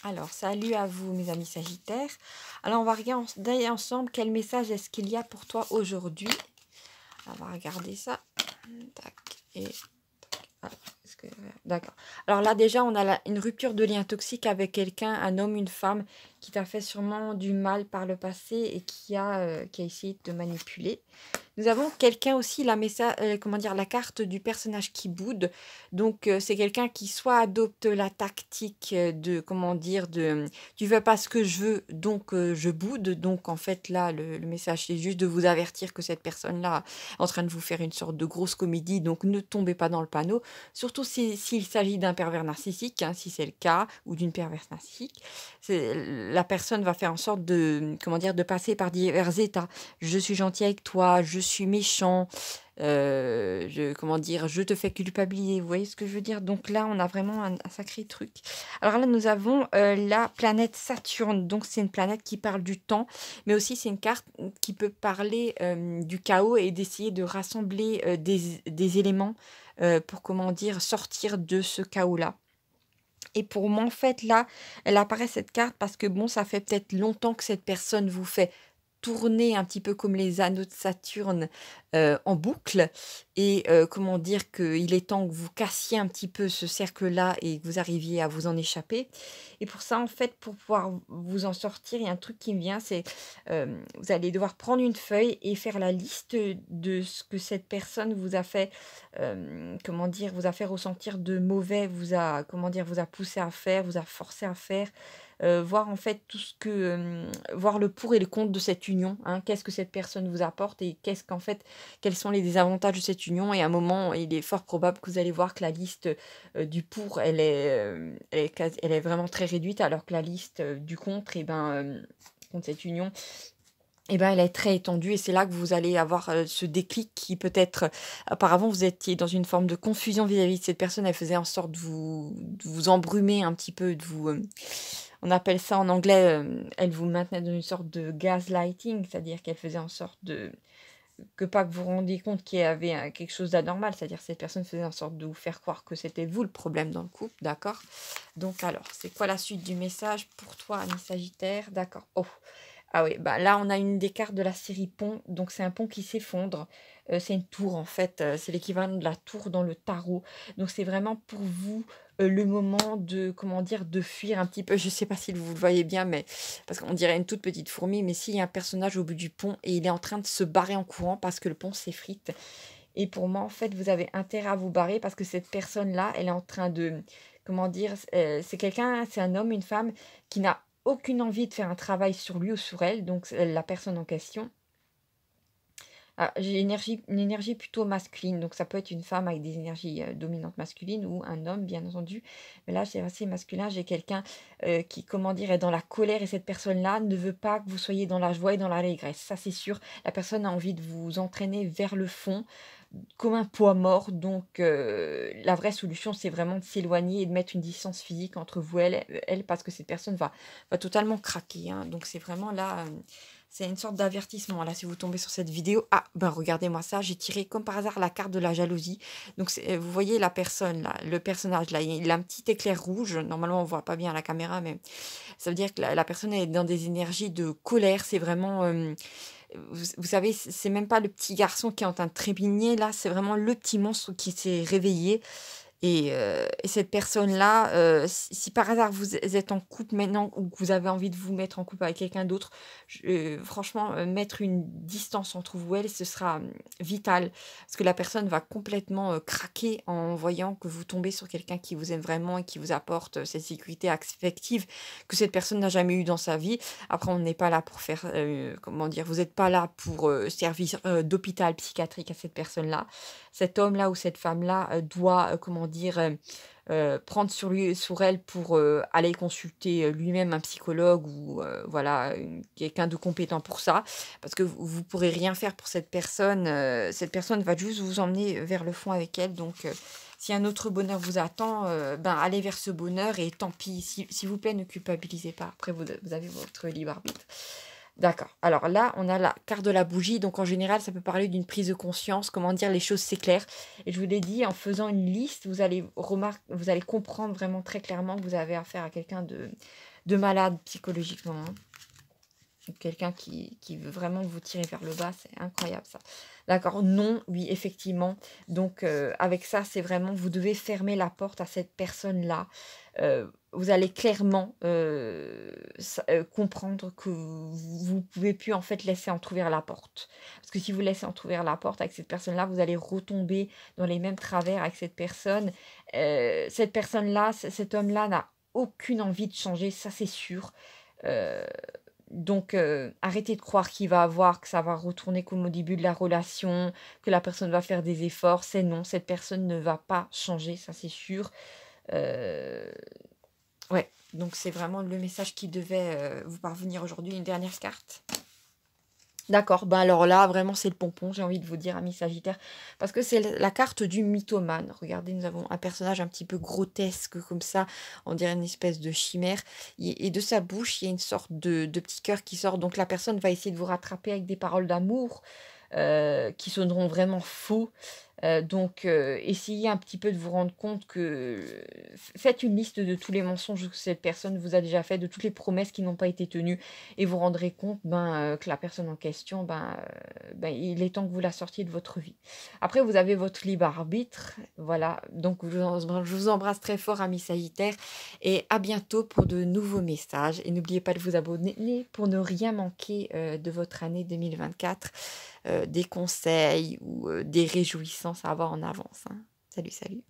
Alors, salut à vous, mes amis Sagittaires. Alors, on va regarder ensemble quel message est-ce qu'il y a pour toi aujourd'hui. On va regarder ça. Tac. Et ah, d'accord. Alors là, déjà, on a une rupture de lien toxique avec quelqu'un, un homme, une femme, qui t'a fait sûrement du mal par le passé et qui a essayé de te manipuler. Nous avons quelqu'un aussi, comment dire, la carte du personnage qui boude. Donc, c'est quelqu'un qui soit adopte la tactique de, comment dire, tu veux pas ce que je veux, donc je boude. Donc, en fait, là, le message, c'est juste de vous avertir que cette personne-là est en train de vous faire une sorte de grosse comédie. Donc, ne tombez pas dans le panneau. Surtout s'il s'agit d'un pervers narcissique, hein, si c'est le cas, ou d'une perverse narcissique. La personne va faire en sorte de, comment dire, de passer par divers états. Je suis gentil avec toi, je suis méchant, comment dire, je te fais culpabiliser, vous voyez ce que je veux dire? Donc là, on a vraiment un sacré truc. Alors là, nous avons la planète Saturne, donc c'est une planète qui parle du temps, mais aussi c'est une carte qui peut parler du chaos et d'essayer de rassembler des éléments pour, comment dire, sortir de ce chaos-là. Et pour moi, en fait, là, elle apparaît cette carte parce que bon, ça fait peut-être longtemps que cette personne vous fait tourner un petit peu comme les anneaux de Saturne en boucle. Et comment dire qu'il est temps que vous cassiez un petit peu ce cercle-là et que vous arriviez à vous en échapper. Et pour ça, en fait, pour pouvoir vous en sortir, il y a un truc qui me vient, c'est vous allez devoir prendre une feuille et faire la liste de ce que cette personne vous a fait, comment dire, vous a fait ressentir de mauvais, vous a, comment dire, vous a poussé à faire, vous a forcé à faire. Voir en fait tout ce que, voir le pour et le contre de cette union, hein. Qu'est-ce que cette personne vous apporte et qu'est-ce qu'en fait, quels sont les désavantages de cette union. Et à un moment, il est fort probable que vous allez voir que la liste du pour, elle est vraiment très réduite, alors que la liste du contre, et ben, contre cette union, et ben, elle est très étendue et c'est là que vous allez avoir ce déclic qui peut-être, auparavant, vous étiez dans une forme de confusion vis-à-vis de cette personne, elle faisait en sorte de vous embrumer un petit peu, on appelle ça en anglais, elle vous maintenait dans une sorte de gaslighting, c'est-à-dire qu'elle faisait en sorte pas que vous vous rendiez compte qu'il y avait quelque chose d'anormal, c'est-à-dire que cette personne faisait en sorte de vous faire croire que c'était vous le problème dans le couple, d'accord? Donc alors, c'est quoi la suite du message pour toi, ami Sagittaire? D'accord. Oh, ah oui, bah là on a une des cartes de la série pont, donc c'est un pont qui s'effondre. C'est une tour en fait, c'est l'équivalent de la tour dans le tarot. Donc c'est vraiment pour vous le moment de, comment dire, de fuir un petit peu. Je sais pas si vous le voyez bien, mais parce qu'on dirait une toute petite fourmi, mais s'il y a un personnage au bout du pont et il est en train de se barrer en courant parce que le pont s'effrite. Et pour moi, en fait, vous avez intérêt à vous barrer parce que cette personne-là, elle est en train de, comment dire, c'est quelqu'un, c'est un homme, une femme qui n'a aucune envie de faire un travail sur lui ou sur elle, donc la personne en question. Ah, j'ai une énergie plutôt masculine, donc ça peut être une femme avec des énergies dominantes masculines ou un homme, bien entendu. Mais là, c'est assez masculin. J'ai quelqu'un qui, comment dire, est dans la colère et cette personne-là ne veut pas que vous soyez dans la joie et dans l'allégresse. Ça, c'est sûr. La personne a envie de vous entraîner vers le fond comme un poids mort. Donc, la vraie solution, c'est vraiment de s'éloigner et de mettre une distance physique entre vous et elle parce que cette personne va totalement craquer, hein. Donc, c'est vraiment là. C'est une sorte d'avertissement. Là, si vous tombez sur cette vidéo, ah, ben regardez-moi ça, j'ai tiré comme par hasard la carte de la jalousie. Donc, vous voyez la personne, là, le personnage, là, il a un petit éclair rouge. Normalement, on ne voit pas bien à la caméra, mais ça veut dire que la personne est dans des énergies de colère. C'est vraiment, vous savez, c'est même pas le petit garçon qui est en train de trépigner, là, c'est vraiment le petit monstre qui s'est réveillé. Et cette personne-là, si par hasard vous êtes en couple maintenant ou que vous avez envie de vous mettre en couple avec quelqu'un d'autre, franchement, mettre une distance entre vous et elle, ce sera vital. Parce que la personne va complètement craquer en voyant que vous tombez sur quelqu'un qui vous aime vraiment et qui vous apporte cette sécurité affective que cette personne n'a jamais eue dans sa vie. Après, on n'est pas là pour faire, comment dire, vous n'êtes pas là pour servir d'hôpital psychiatrique à cette personne-là. Cet homme-là ou cette femme-là doit, comment dire, prendre sur elle pour aller consulter lui-même un psychologue ou voilà, quelqu'un de compétent pour ça. Parce que vous ne pourrez rien faire pour cette personne va juste vous emmener vers le fond avec elle. Donc, si un autre bonheur vous attend, ben, allez vers ce bonheur et tant pis, s'il vous plaît, ne culpabilisez pas. Après, vous avez votre libre arbitre. D'accord. Alors là, on a la carte de la bougie. Donc en général, ça peut parler d'une prise de conscience, comment dire, les choses s'éclairent. Et je vous l'ai dit, en faisant une liste, vous allez comprendre vraiment très clairement que vous avez affaire à quelqu'un de malade psychologiquement, hein. Quelqu'un qui veut vraiment vous tirer vers le bas, c'est incroyable ça. D'accord, non, oui, effectivement. Donc, avec ça, c'est vraiment, vous devez fermer la porte à cette personne-là. Vous allez clairement comprendre que vous ne pouvez plus en fait laisser entrouvert la porte. Parce que si vous laissez entrouvert la porte avec cette personne-là, vous allez retomber dans les mêmes travers avec cette personne. Cette personne-là, cet homme-là n'a aucune envie de changer, ça c'est sûr. Euh, donc, arrêtez de croire qu'il va avoir que ça va retourner comme au début de la relation, que la personne va faire des efforts. C'est non, cette personne ne va pas changer, ça c'est sûr. Heu, ouais, donc c'est vraiment le message qui devait, vous parvenir aujourd'hui. Une dernière carte? D'accord, bah, alors là, vraiment, c'est le pompon, j'ai envie de vous dire, ami Sagittaire, parce que c'est la carte du mythomane. Regardez, nous avons un personnage un petit peu grotesque comme ça, on dirait une espèce de chimère, et de sa bouche, il y a une sorte de petit cœur qui sort. Donc la personne va essayer de vous rattraper avec des paroles d'amour qui sonneront vraiment faux. Donc, essayez un petit peu de vous rendre compte que faites une liste de tous les mensonges que cette personne vous a déjà fait, de toutes les promesses qui n'ont pas été tenues, et vous rendrez compte que la personne en question, il est temps que vous la sortiez de votre vie. Après, vous avez votre libre arbitre, voilà. Donc, je vous embrasse très fort, amis Sagittaire, et à bientôt pour de nouveaux messages. Et n'oubliez pas de vous abonner pour ne rien manquer de votre année 2024, des conseils ou des réjouissances à avoir en avance, hein. Salut, salut.